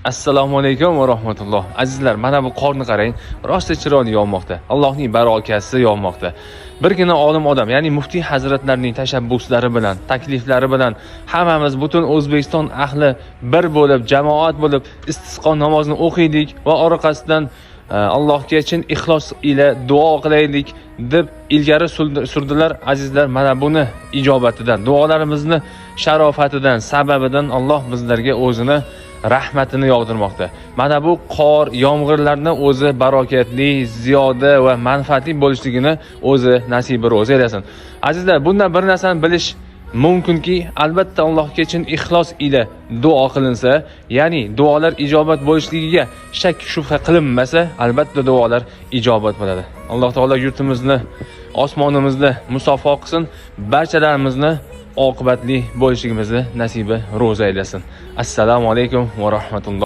Assalomu alaykum va rahmatulloh. Azizlar, mana bu qorni qarang, rosta chiroyli yonmoqda. Allohning barokasi yonmoqda. Birgina olim odam, ya'ni muftiy hazratlarining tashabbuslari bilan, takliflari bilan hammamiz butun O'zbekiston ahli bir bo'lib, jamoat bo'lib istisqo namozini o'qiydik va orqasidan Allohga chin ixlos ila duo qilaylik deb ilgari surdilar. Azizlar, mana buni ijobatidan, duolarimizni sharofatidan, sababidan Alloh bizlarga o'zini rahmatini yog'dirmoqda. Mana bu qor, yomg'irlarning o'zi barokatli, ziyoda va manfaatli bo'lishligini o'zi nasibi ro'z eylasin. Azizlar, bundan bir narsani bilish mumkinki, albatta Allohga chin ixlos ila duo qilinsa, ya'ni duolar ijobat bo'lishligiga shak shubha qilinmasa, albatta duolar ijobat bo'ladi. Alloh taolo yurtimizni, osmonimizni musaffo qilsin, barchalarimizni oqibatli bo'lishligimizni nasibi ro'za aylasin. Assalomu alaykum va rahmatulloh.